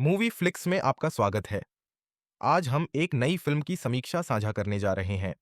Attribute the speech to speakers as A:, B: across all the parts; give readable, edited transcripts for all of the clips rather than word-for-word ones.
A: Movie flix में आपका स्वागत है। आज हम एक नई फिल्म की समीक्षा साझा करने जा रहे हैं।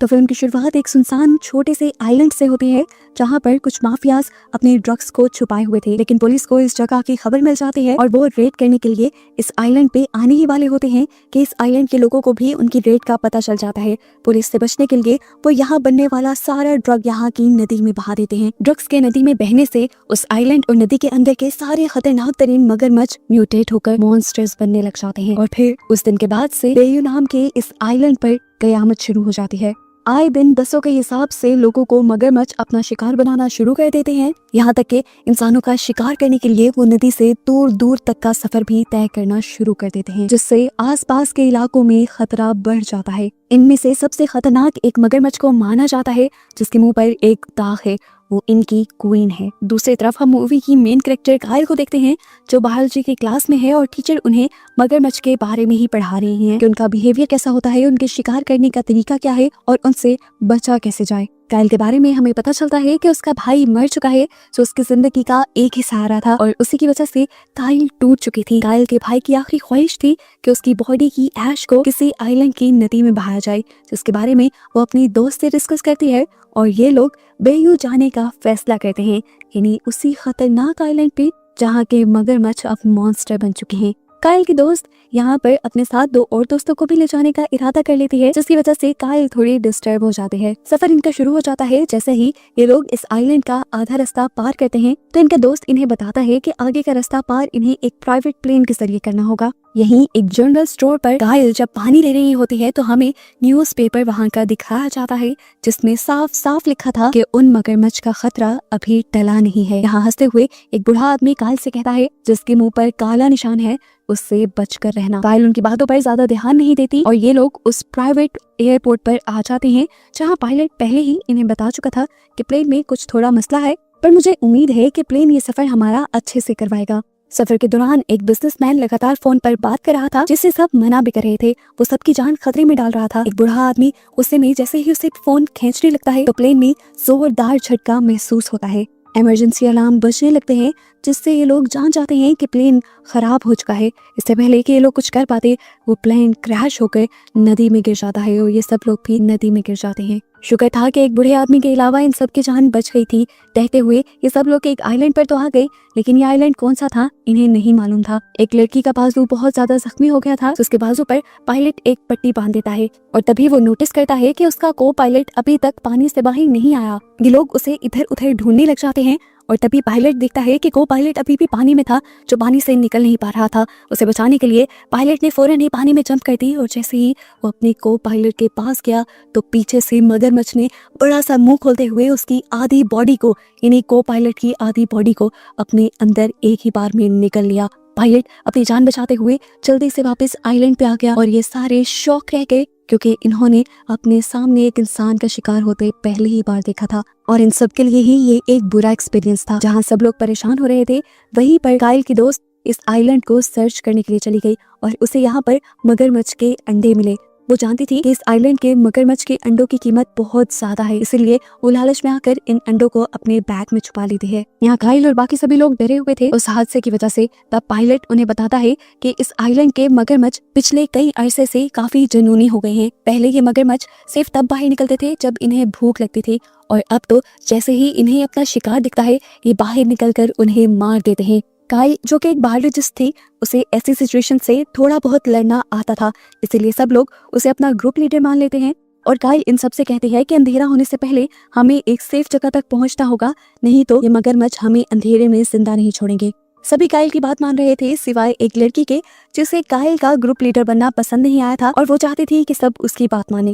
B: तो फिल्म की शुरुआत एक सुनसान छोटे से आइलैंड से होती है जहां पर कुछ माफियाज अपने ड्रग्स को छुपाए हुए थे, लेकिन पुलिस को इस जगह की खबर मिल जाती है और वो रेड करने के लिए इस आइलैंड पे आने ही वाले होते हैं कि इस आइलैंड के लोगों को भी उनकी रेड का पता चल जाता है। पुलिस से बचने के लिए वो यहाँ बनने वाला सारा ड्रग यहाँ की नदी में बहा देते हैं। ड्रग्स के नदी में बहने से उस आइलैंड और नदी के अंदर के सारे खतरनाक तरीन मगरमच्छ म्यूटेट होकर मॉन्स्टर्स बनने लग जाते हैं और फिर उस दिन के बाद से बेयू नाम के इस आइलैंड पर कयामत शुरू हो जाती है। आए दिन दसों के हिसाब से लोगों को मगरमच्छ अपना शिकार बनाना शुरू कर देते हैं, यहाँ तक कि इंसानों का शिकार करने के लिए वो नदी से दूर दूर तक का सफर भी तय करना शुरू कर देते हैं, जिससे आसपास के इलाकों में खतरा बढ़ जाता है। इनमें से सबसे खतरनाक एक मगरमच्छ को माना जाता है जिसके मुंह पर एक दाग है, वो इनकी क्वीन है। दूसरी तरफ हम मूवी की मेन कैरेक्टर कायल को देखते हैं जो बायोलॉजी की क्लास में है और टीचर उन्हें मगरमच्छ के बारे में ही पढ़ा रही हैं कि उनका बिहेवियर कैसा होता है, उनके शिकार करने का तरीका क्या है और उनसे बचा कैसे जाए। कायल के बारे में हमें पता चलता है कि उसका भाई मर चुका है जो उसकी जिंदगी का एक ही सहारा था और उसी की वजह से कायल टूट चुकी थी। कायल के भाई की आखिरी ख्वाहिश थी कि उसकी बॉडी की ऐश को किसी आइलैंड की नदी में बहाया जाए, जिसके बारे में वो अपनी दोस्त से डिस्कस करती है और ये लोग बेयू जाने का फैसला करते हैं, यानी उसी खतरनाक आइलैंड पे जहाँ के मगरमच्छ अब मॉन्स्टर बन चुके हैं। कायल की दोस्त यहाँ पर अपने साथ दो और दोस्तों को भी ले जाने का इरादा कर लेती है, जिसकी वजह से कायल थोड़ी डिस्टर्ब हो जाते हैं। सफर इनका शुरू हो जाता है जैसे ही ये लोग इस आइलैंड का आधा रास्ता पार करते हैं तो इनका दोस्त इन्हें बताता है कि आगे का रास्ता पार इन्हें एक प्राइवेट प्लेन के जरिए करना होगा। यहीं एक जनरल स्टोर पर कायल जब पानी ले रही होती है तो हमें न्यूज़पेपर वहाँ का दिखाया जाता है जिसमें साफ साफ लिखा था कि उन मगरमच्छ का खतरा अभी टला नहीं है। यहाँ हंसते हुए एक बूढ़ा आदमी कायल से कहता है जिसके मुंह पर काला निशान है, उससे बचकर रहना। कायल उनकी बातों पर ज्यादा ध्यान नहीं देती और ये लोग उस प्राइवेट एयरपोर्ट पर आ जाते हैं जहाँ पायलट पहले ही इन्हें बता चुका था कि प्लेन में कुछ थोड़ा मसला है, पर मुझे उम्मीद है कि प्लेन ये सफर हमारा अच्छे से करवाएगा। सफर के दौरान एक बिजनेसमैन लगातार फोन पर बात कर रहा था जिससे सब मना भी कर रहे थे, वो सबकी जान खतरे में डाल रहा था। एक बूढ़ा आदमी गुस्से में जैसे ही उसे फोन खींचने लगता है तो प्लेन में जोरदार झटका महसूस होता है। इमरजेंसी अलार्म बजने लगते हैं जिससे ये लोग जान जाते हैं कि प्लेन खराब हो चुका है। इससे पहले कि ये लोग कुछ कर पाते वो प्लेन क्रैश होकर नदी में गिर जाता है और ये सब लोग भी नदी में गिर जाते हैं। शुक्र था कि एक बूढ़े आदमी के अलावा इन सब की जान बच गई थी। कहते हुए ये सब लोग एक आइलैंड पर तो आ गए, लेकिन ये आइलैंड कौन सा था इन्हें नहीं मालूम था। एक लड़की का बाजू बहुत ज्यादा जख्मी हो गया था, तो उसके बाजू पर पायलट एक पट्टी बांध देता है और तभी वो नोटिस करता है कि उसका को पायलट अभी तक पानी से बाहर नहीं आया। ये लोग उसे इधर उधर ढूंढने लग जाते हैं और तभी पायलट देखता है कि को पायलट अभी भी पानी में था, जो पानी से निकल नहीं पा रहा था। उसे बचाने के लिए पायलट ने फौरन ही पानी में जंप कर दी और जैसे ही वो अपने को पायलट के पास गया तो पीछे से मगरमच्छ ने बड़ा सा मुंह खोलते हुए उसकी आधी बॉडी को, यानी को पायलट की आधी बॉडी को अपने अंदर एक ही बार में निकल लिया। पायलट अपनी जान बचाते हुए जल्दी से वापस आइलैंड पे आ गया और ये सारे शॉक रह गए क्योंकि इन्होंने अपने सामने एक इंसान का शिकार होते पहली ही बार देखा था और इन सब के लिए ही ये एक बुरा एक्सपीरियंस था। जहाँ सब लोग परेशान हो रहे थे वहीं पर कायल की दोस्त इस आइलैंड को सर्च करने के लिए चली गई और उसे यहाँ पर मगरमच्छ के अंडे मिले। वो जानती थी कि इस आइलैंड के मगरमच्छ के अंडों की कीमत बहुत ज्यादा है, इसलिए वो लालच में आकर इन अंडों को अपने बैग में छुपा लेती है। यहाँ कायल और बाकी सभी लोग डरे हुए थे उस हादसे की वजह से। तब पायलट उन्हें बताता है कि इस आइलैंड के मगरमच्छ पिछले कई अरसे से काफी जुनूनी हो गए हैं। पहले ये मगरमच्छ सिर्फ तब बाहर निकलते थे जब इन्हें भूख लगती थी और अब तो जैसे ही इन्हें अपना शिकार दिखता है ये बाहर निकलकर उन्हें मार देते हैं। कायल जो कि एक बायोलॉजिस्ट थी, उसे ऐसी सिचुएशन से थोड़ा बहुत लड़ना आता था, इसीलिए सब लोग उसे अपना ग्रुप लीडर मान लेते हैं और कायल इन सबसे कहती है कि अंधेरा होने से पहले हमें एक सेफ जगह तक पहुंचना होगा, नहीं तो ये मगरमच्छ हमें अंधेरे में जिंदा नहीं छोड़ेंगे। सभी कायल की बात मान रहे थे सिवाय एक लड़की के जिसे कायल का ग्रुप लीडर बनना पसंद नहीं आया था और वो चाहती थी कि सब उसकी बात माने।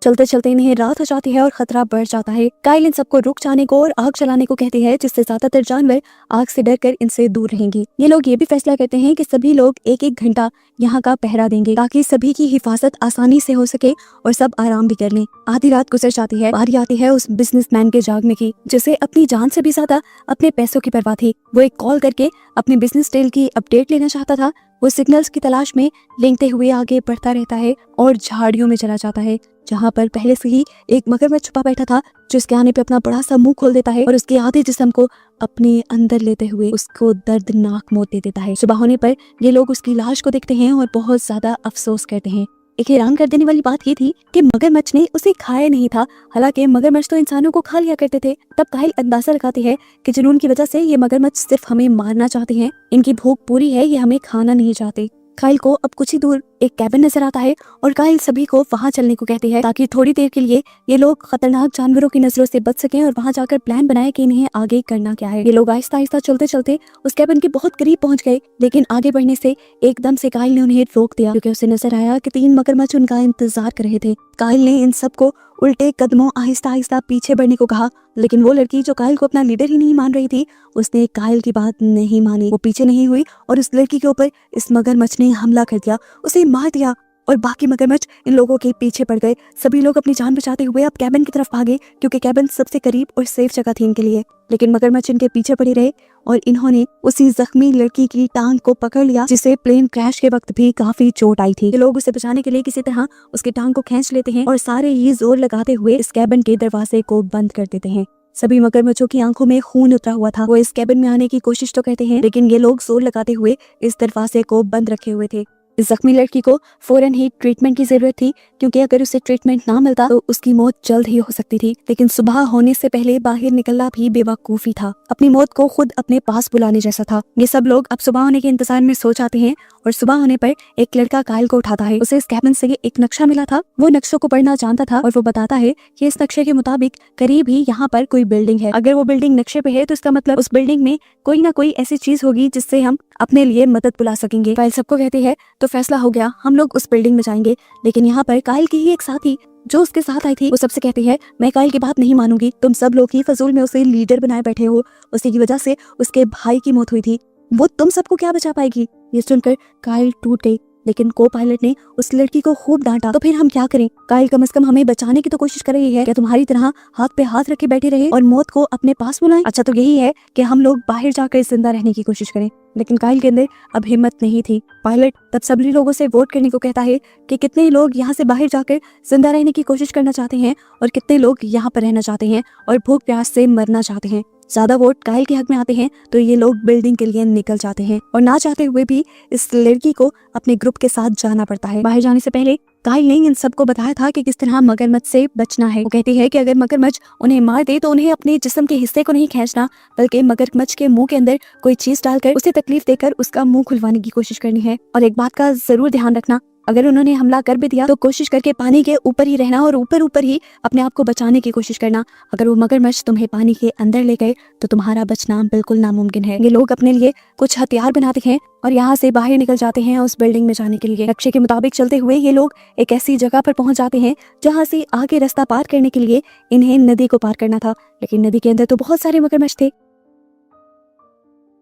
B: चलते चलते इन्हें रात हो जाती है और खतरा बढ़ जाता है। कायल इन सबको रुक जाने को और आग चलाने को कहती है जिससे ज्यादातर जानवर आग से डरकर इनसे दूर रहेंगे। ये लोग ये भी फैसला करते हैं कि सभी लोग एक एक घंटा यहाँ का पहरा देंगे ताकि सभी की हिफाजत आसानी से हो सके और सब आराम भी कर लें। आधी रात गुजर जाती है, बारी आती है उस बिजनेसमैन के जागने की जिसे अपनी जान से भी ज्यादा अपने पैसों की परवाह थी। वो एक कॉल करके अपने बिजनेस डील की अपडेट लेना चाहता था। वो सिग्नल्स की तलाश में रेंगते हुए आगे बढ़ता रहता है और झाड़ियों में चला जाता है। जहाँ पर पहले से ही एक मगरमच्छ छुपा बैठा था, जो इसके आने पे अपना बड़ा सा मुंह खोल देता है और उसके आधे जिस्म को अपने अंदर लेते हुए उसको दर्दनाक मौत दे देता है। सुबह होने पर ये लोग उसकी लाश को देखते हैं और बहुत ज्यादा अफसोस करते हैं। एक हैरान कर देने वाली बात ये थी कि मगरमच्छ ने उसे खाया नहीं था, हालांकि मगरमच्छ तो इंसानों को खा लिया करते थे। तब काहिल अंदाजा लगाते हैं कि जुनून की वजह से ये मगरमच्छ सिर्फ हमें मारना चाहते हैं, इनकी भूख पूरी है, ये हमें खाना नहीं चाहते। काहिल को अब कुछ ही दूर एक कैबिन नजर आता है और काहिल सभी को वहां चलने को कहती है ताकि थोड़ी देर के लिए ये लोग खतरनाक जानवरों की नजरों से बच सकें और वहां जाकर प्लान बनाए कि इन्हें आगे करना क्या है। ये लोग आहिस्ता आहिस्ता चलते चलते उस कैबिन के बहुत करीब पहुंच गए, लेकिन आगे बढ़ने से एकदम से काहिल ने उन्हें रोक दिया क्योंकि उसे नजर आया कि 3 मगरमच्छ उनका इंतजार कर रहे थे। काहिल ने इन सबको उल्टे कदमों आहिस्ता आहिस्ता पीछे बढ़ने को कहा, लेकिन वो लड़की जो काहिल को अपना लीडर ही नहीं मान रही थी, उसने काहिल की बात नहीं मानी। वो पीछे नहीं हुई और उस लड़की के ऊपर इस मगरमच्छ ने हमला कर दिया, उसे मार दिया और बाकी मगरमच्छ इन लोगों के पीछे पड़ गए। सभी लोग अपनी जान बचाते हुए अब कैबिन की तरफ भागे क्योंकि कैबिन सबसे करीब और सेफ जगह थी इनके लिए, लेकिन मगरमच्छ इनके पीछे पड़े रहे और इन्होंने उसी जख्मी लड़की की टांग को पकड़ लिया जिसे प्लेन क्रैश के वक्त भी काफी चोट आई थी। ये लोग उसे बचाने के लिए किसी तरह उसकी टांग को खींच लेते हैं और सारे ही जोर लगाते हुए इस कैबिन के दरवाजे को बंद कर देते हैं। सभी मगरमच्छों की आंखों में खून उतरा हुआ था। वो इस कैबिन में आने की कोशिश तो करते हैं, लेकिन ये लोग जोर लगाते हुए इस दरवाजे को बंद रखे हुए थे। इस जख्मी लड़की को फौरन ही ट्रीटमेंट की जरूरत थी क्योंकि अगर उसे ट्रीटमेंट ना मिलता तो उसकी मौत जल्द ही हो सकती थी, लेकिन सुबह होने से पहले बाहर निकलना भी बेवकूफी था, अपनी मौत को खुद अपने पास बुलाने जैसा था। ये सब लोग अब सुबह होने के इंतजार में सो जाते हैं और सुबह होने पर एक लड़का काहिल को उठाता है। उसे इस कैबिन से एक नक्शा मिला था, वो नक्शों को पढ़ना जानता था और वो बताता है कि इस नक्शे के मुताबिक करीब ही यहाँ पर कोई बिल्डिंग है। अगर वो बिल्डिंग नक्शे पे है तो इसका मतलब उस बिल्डिंग में कोई ना कोई ऐसी चीज होगी जिससे हम अपने लिए मदद बुला सकेंगे। काहिल सबको कहते हैं तो फैसला हो गया, हम लोग उस बिल्डिंग में जाएंगे। लेकिन यहाँ पर काहिल की ही एक साथी जो उसके साथ आई थी वो सबसे कहती है, मैं काहिल की बात नहीं मानूंगी, तुम सब लोग ही फजूल में उसे लीडर बनाए बैठे हो, उसी की वजह से उसके भाई की मौत हुई थी, वो तुम सबको क्या बचा पाएगी। ये सुनकर काहिल टूट गई, लेकिन को पायलट ने उस लड़की को खूब डांटा। तो फिर हम क्या करें, काहिल कम से कम हमें बचाने की तो कोशिश कर रही है, क्या तुम्हारी तरह हाथ पे हाथ रखे बैठे रहे और मौत को अपने पास बुलाएं। अच्छा तो यही है कि हम लोग बाहर जाकर जिंदा रहने की कोशिश करें, लेकिन काहिल के अंदर अब हिम्मत नहीं थी। पायलट तब सभी लोगों से वोट करने को कहता है कि कितने लोग यहाँ से बाहर जाकर जिंदा रहने की कोशिश करना चाहते हैं और कितने लोग यहाँ पर रहना चाहते हैं और भूख प्यास से मरना चाहते हैं। ज्यादा वोट काहिल के हक में आते हैं तो ये लोग बिल्डिंग के लिए निकल जाते हैं और ना चाहते हुए भी इस लड़की को अपने ग्रुप के साथ जाना पड़ता है। बाहर जाने से पहले काहिल ने इन सबको बताया था कि किस तरह मगरमच्छ से बचना है। वो कहती है कि अगर मगरमच्छ उन्हें मार दे तो उन्हें अपने जिस्म के हिस्से को नहीं खींचना, बल्कि मगरमच्छ के मुंह के अंदर कोई चीज डालकर उसे तकलीफ देकर उसका मुंह खुलवाने की कोशिश करनी है। और एक बात का जरूर ध्यान रखना, अगर उन्होंने हमला कर भी दिया तो कोशिश करके पानी के ऊपर ही रहना और ऊपर ऊपर ही अपने आप को बचाने की कोशिश करना। अगर वो मगरमच्छ तुम्हें पानी के अंदर ले गए तो तुम्हारा बचना बिल्कुल नामुमकिन है। ये लोग अपने लिए कुछ हथियार बनाते हैं और यहाँ से बाहर निकल जाते हैं उस बिल्डिंग में जाने के लिए। नक्शे के मुताबिक चलते हुए ये लोग एक ऐसी जगह पर पहुंच जाते हैं जहाँ से आगे रास्ता पार करने के लिए इन्हें नदी को पार करना था, लेकिन नदी के अंदर तो बहुत सारे मगरमच्छ थे।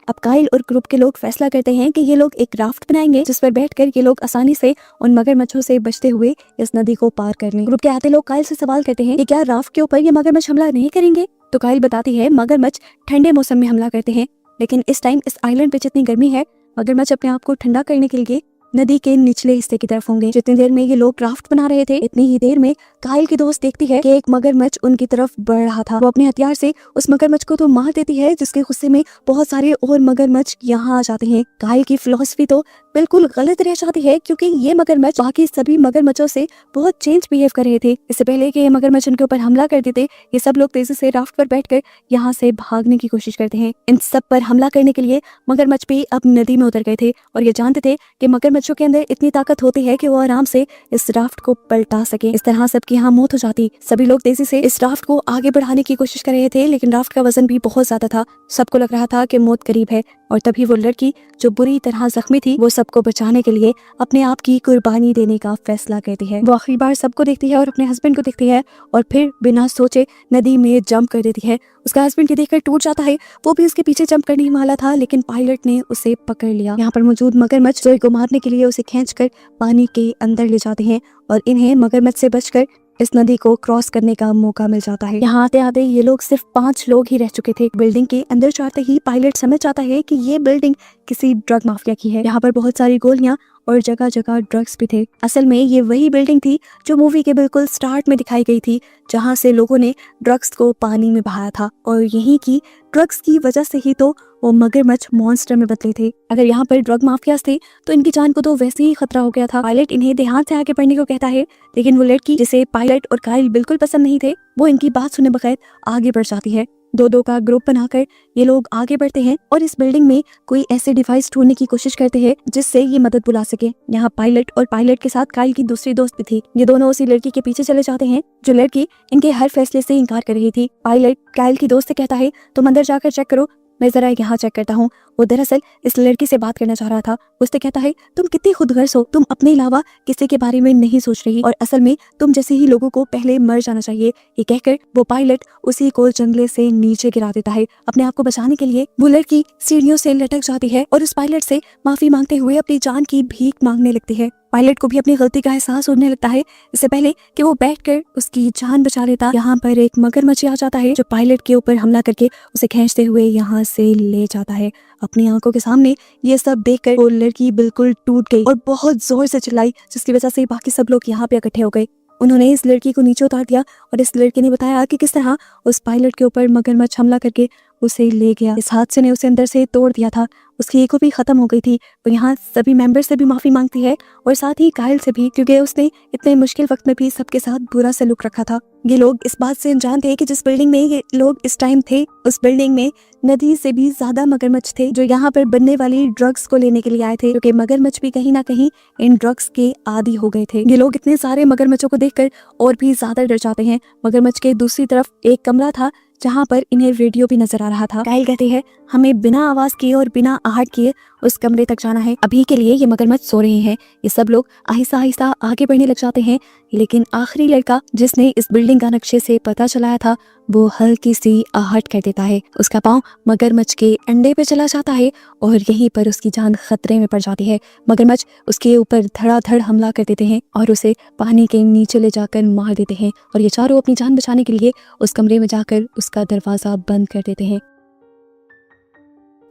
B: अब काहिल और ग्रुप के लोग फैसला करते हैं कि ये लोग एक राफ्ट बनाएंगे जिस पर बैठकर ये लोग आसानी से उन मगरमच्छों से बचते हुए इस नदी को पार कर लें। ग्रुप के आते लोग काहिल से सवाल करते हैं कि क्या राफ्ट के ऊपर ये मगरमच्छ हमला नहीं करेंगे। तो काहिल बताती है मगरमच्छ ठंडे मौसम में हमला करते हैं, लेकिन इस टाइम इस आइलैंड पे जितनी गर्मी है मगरमच्छ अपने आप को ठंडा करने के लिए नदी के निचले हिस्से की तरफ होंगे। जितनी देर में ये लोग राफ्ट बना रहे थे इतनी ही देर में काहिल की दोस्त देखती है कि एक मगरमच्छ उनकी तरफ बढ़ रहा था। वो अपने हथियार से उस मगरमच्छ को तो मार देती है जिसके गुस्से में बहुत सारे और मगरमच्छ यहाँ आ जाते हैं। काहिल की फिलॉसफी तो बिल्कुल गलत रह जाती है क्योंकि ये मगरमच्छ बाकी सभी मगरमच्छों से बहुत चेंज बिहेव कर रहे थे। इससे पहले कि ये मगरमच्छ उनके ऊपर हमला कर देते ये सब लोग तेजी से राफ्ट पर बैठकर यहाँ से भागने की कोशिश करते हैं। इन सब पर हमला करने के लिए मगरमच्छ भी अब नदी में उतर गए थे और ये जानते थे कि मगरमच्छों के अंदर इतनी ताकत होती है कि वो आराम से इस राफ्ट को पलटा सके। इस तरह सबकी यहाँ मौत हो जाती। सभी लोग तेजी से इस राफ्ट को आगे बढ़ाने की कोशिश कर रहे थे, लेकिन राफ्ट का वजन भी बहुत ज्यादा था। सबको लग रहा था कि मौत करीब है और तभी वो लड़की जो बुरी तरह जख्मी थी वो सबको बचाने के लिए अपने आप की कुर्बानी देने का फैसला करती है। वो आखिरी बार सबको देखती है और अपने हस्बैंड को देखती है और फिर बिना सोचे नदी में जंप कर देती है। उसका हस्बैंड ये देखकर टूट जाता है, वो भी उसके पीछे जंप करने वाला था, लेकिन पायलट ने उसे पकड़ लिया। यहाँ पर मौजूद मगरमच्छ जोई को मारने के लिए उसे खींचकर पानी के अंदर ले जाते हैं और इन्हें मगरमच्छ से बचकर इस नदी को क्रॉस करने का मौका मिल जाता है। यहाँ आते आते ये लोग सिर्फ 5 लोग ही रह चुके थे। बिल्डिंग के अंदर जाते ही पायलट समझ जाता है कि ये बिल्डिंग किसी ड्रग माफिया की है। यहाँ पर बहुत सारी गोलियां और जगह जगह ड्रग्स भी थे। असल में ये वही बिल्डिंग थी जो मूवी के बिल्कुल स्टार्ट में दिखाई गई थी, जहाँ से लोगों ने ड्रग्स को पानी में बहाया था और यही की ड्रग्स की वजह से ही तो वो मगरमच्छ मॉन्स्टर में बदले थे। अगर यहाँ पर ड्रग माफियाज थे तो इनकी जान को तो वैसे ही खतरा हो गया था। पायलट इन्हें ध्यान से आगे बढ़ने को कहता है, लेकिन वो लड़की जिसे पायलट और काइल बिल्कुल पसंद नहीं थे, वो इनकी बात सुने बगैर आगे बढ़ जाती है। दो का ग्रुप बनाकर ये लोग आगे बढ़ते हैं और इस बिल्डिंग में कोई ऐसे डिवाइस ढूंढने की कोशिश करते हैं जिससे ये मदद बुला सके। यहाँ पायलट और पायलट के साथ काइल की दूसरी दोस्त भी थी। ये दोनों उसी लड़की के पीछे चले जाते हैं जो लड़की इनके हर फैसले से इनकार कर रही थी। पायलट काइल की दोस्त से कहता है, तुम अंदर जाकर चेक करो, मैं जरा यहाँ चेक करता हूँ। वो दरअसल इस लड़की से बात करना चाह रहा था। उससे कहता है, तुम कितनी खुदगर्ज हो, तुम अपने अलावा किसी के बारे में नहीं सोच रही और असल में तुम जैसे ही लोगों को पहले मर जाना चाहिए। ये कहकर वो पायलट उसी को जंगले से नीचे गिरा देता है। अपने आप को बचाने के लिए वो लड़की सीढ़ियों से लटक जाती है और उस पायलट से माफी मांगते हुए अपनी जान की भीख मांगने लगती है। पायलट को भी अपनी गलती का एहसास होने लगता है। इससे पहले कि वो बैठकर उसकी जान बचा लेता, यहाँ पर एक मगरमच्छ आ जाता है जो पायलट के ऊपर हमला करके उसे खींचते हुए यहाँ से ले जाता है। अपनी आंखों के सामने ये सब देखकर वो लड़की बिल्कुल टूट गई और बहुत जोर से चिल्लाई, जिसकी वजह से बाकी सब लोग यहाँ पे इकट्ठे हो गए। उन्होंने इस लड़की को नीचे उतार दिया और इस लड़की ने बताया कि किस तरह उस पायलट के ऊपर मगरमच्छ हमला करके उसे ले गया। इस हादसे ने उसे अंदर से तोड़ दिया था, उसकी ईगो भी खत्म हो गई थी। वो यहाँ सभी मेंबर से भी माफी मांगती है और साथ ही काइल से भी, क्योंकि उसने इतने मुश्किल वक्त में भी सबके साथ बुरा सलूक रखा था। ये लोग इस बात से अनजान थे कि जिस बिल्डिंग में ये लोग इस टाइम थे, उस बिल्डिंग में नदी से भी ज्यादा मगरमच्छ थे जो यहाँ पर बनने वाली ड्रग्स को लेने के लिए आए थे, क्योंकि मगरमच्छ भी कहीं ना कहीं इन ड्रग्स के आदी हो गए थे। ये लोग इतने सारे मगरमच्छों को देखकर और भी ज्यादा डर जाते हैं। मगरमच्छ के दूसरी तरफ एक कमरा था जहाँ पर इन्हें रेडियो भी नजर आ रहा था। काइल कहती है, हमें बिना आवाज किए और बिना आहट किए उस कमरे तक जाना है। अभी के लिए ये मगरमच्छ सो रहे हैं। ये सब लोग आहिस्ता आहिस्ता आगे बढ़ने लग जाते हैं, लेकिन आखिरी लड़का जिसने इस बिल्डिंग का नक्शे से पता चलाया था, वो हल्की सी आहट कर देता है। उसका पाँव मगरमच्छ के अंडे पे चला जाता है और यहीं पर उसकी जान खतरे में पड़ जाती है। मगरमच्छ उसके ऊपर धड़ाधड़ हमला कर देते हैं और उसे पानी के नीचे ले जाकर मार देते हैं और ये चारों अपनी जान बचाने के लिए उस कमरे में जाकर उसका दरवाजा बंद कर देते हैं।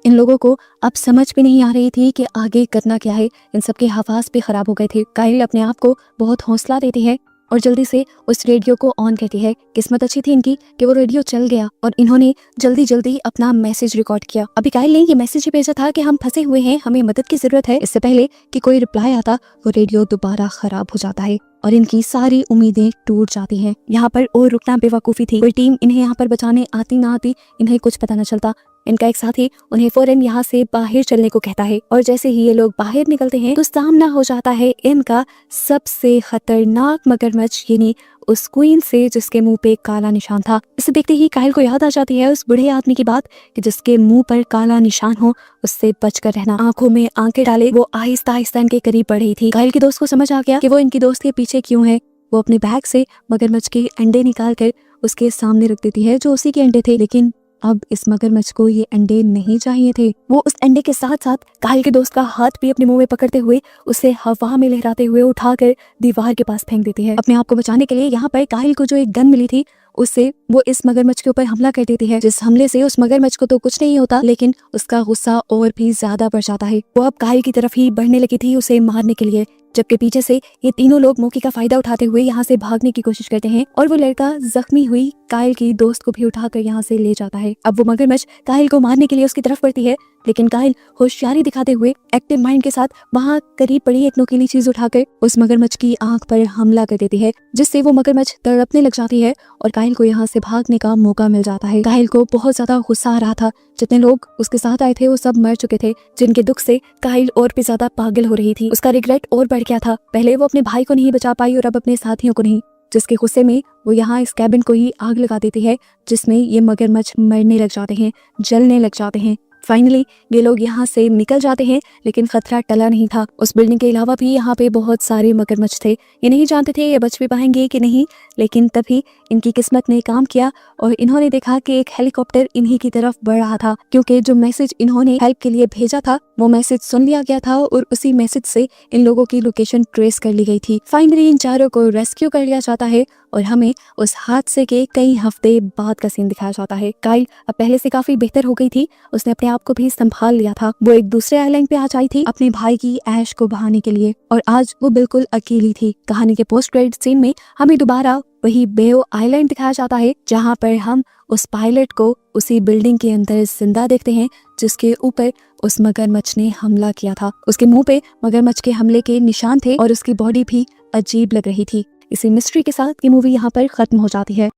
B: इन लोगों को अब समझ भी नहीं आ रही थी कि आगे करना क्या है। इन सबके हवास भी खराब हो गए थे। काइल अपने आप को बहुत हौसला देती है और जल्दी से उस रेडियो को ऑन करती है। किस्मत अच्छी थी इनकी कि वो रेडियो चल गया और इन्होंने जल्दी जल्दी अपना मैसेज रिकॉर्ड किया। अभी काइल ने ये मैसेज ही भेजा था कि हम फंसे हुए हैं, हमें मदद की जरूरत है। इससे पहले कि कोई रिप्लाई आता, वो रेडियो दोबारा खराब हो जाता है और इनकी सारी उम्मीदें टूट जाती हैं। यहाँ पर और रुकना बेवकूफ़ी थी। कोई टीम इन्हें यहाँ पर बचाने आती ना आती, इन्हें कुछ पता न चलता। इनका एक साथी उन्हें फौरन यहाँ से बाहर चलने को कहता है और जैसे ही ये लोग बाहर निकलते हैं तो सामना हो जाता है इनका सबसे खतरनाक मगरमच्छ, यानी उस क्वीन से जिसके मुंह पे काला निशान था। इसे देखते ही काइल को याद आ जाती है उस बूढ़े आदमी की बात कि जिसके मुंह पर काला निशान हो उससे बचकर रहना। आंखों में आंखें डाले वो आहिस्ता आहिस्ता इनके करीब बढ़ रही थी। काइल की दोस्त को समझ आ गया कि वो इनकी दोस्त के पीछे क्यों है। वो अपने बैग से मगरमच्छ के अंडे निकाल कर उसके सामने रख देती है जो उसी के अंडे थे, लेकिन अब इस मगरमच्छ को ये अंडे नहीं चाहिए थे। वो उस अंडे के साथ साथ काइल के दोस्त का हाथ भी अपने मुंह में पकड़ते हुए उसे हवा में लहराते हुए उठाकर दीवार के पास फेंक देती है। अपने आप को बचाने के लिए यहाँ पर काइल को जो एक गन मिली थी उससे वो इस मगरमच्छ के ऊपर हमला कर देती है। जिस हमले से उस मगरमच्छ को तो कुछ नहीं होता, लेकिन उसका गुस्सा और भी ज्यादा बढ़ जाता है। वो अब काइल की तरफ ही बढ़ने लगी थी उसे मारने के लिए, जबकि पीछे से ये तीनों लोग मौके का फायदा उठाते हुए यहाँ से भागने की कोशिश करते हैं और वो लड़का जख्मी हुई काइल की दोस्त को भी उठाकर यहाँ से ले जाता है। अब वो मगरमच्छ काइल को मारने के लिए उसकी तरफ बढ़ती है, लेकिन काइल होशियारी दिखाते हुए एक्टिव माइंड के साथ वहाँ करीब पड़ी एक नुकीली चीज उठाकर उस मगरमच्छ की आंख पर हमला कर देती है, जिससे वो मगरमच्छ तड़पने लग जाती है और काइल को यहाँ से भागने का मौका मिल जाता है। काइल को बहुत ज्यादा गुस्सा आ रहा था। जितने लोग उसके साथ आए थे वो सब मर चुके थे, जिनके दुख से काइल और भी ज्यादा पागल हो रही थी। उसका रिग्रेट और बढ़ गया था। पहले वो अपने भाई को नहीं बचा पाई और अब अपने साथियों को नहीं, जिसके गुस्से में वो यहाँ इस कैबिन को ही आग लगा देती है, जिसमें ये मगरमच्छ मरने लग जाते हैं, जलने लग जाते हैं। फाइनली ये लोग यहाँ से निकल जाते हैं, लेकिन खतरा टला नहीं था। उस बिल्डिंग के अलावा भी यहाँ पे बहुत सारे मगरमच्छ थे। ये नहीं जानते थे ये बच भी पाएंगे कि नहीं, लेकिन तभी इनकी किस्मत ने काम किया और इन्होंने देखा कि एक हेलीकॉप्टर इन्हीं की तरफ बढ़ रहा था, क्योंकि जो मैसेज इन्होंने हेल्प के लिए भेजा था वो मैसेज सुन लिया गया था और उसी मैसेज से इन लोगों की लोकेशन ट्रेस कर ली गई थी। फाइनली इन चारों को रेस्क्यू कर लिया जाता है और हमें उस हादसे के कई हफ्ते बाद का सीन दिखाया जाता है। काइल अब पहले से काफी बेहतर हो गई थी, उसने अपने आप को भी संभाल लिया था। वो एक दूसरे आइलैंड पे आ जाई थी अपने भाई की ऐश को बहाने के लिए और आज वो बिल्कुल अकेली थी। कहानी के पोस्ट क्रेडिट सीन में हमें दोबारा वही बेओ आइलैंड दिखाया जाता है, जहाँ पर हम उस पायलट को उसी बिल्डिंग के अंदर जिंदा देखते हैं जिसके ऊपर उस मगरमच्छ ने हमला किया था। उसके मुंह पे मगरमच्छ के हमले के निशान थे और उसकी बॉडी भी अजीब लग रही थी। इसी मिस्ट्री के साथ ये मूवी यहाँ पर खत्म हो जाती है।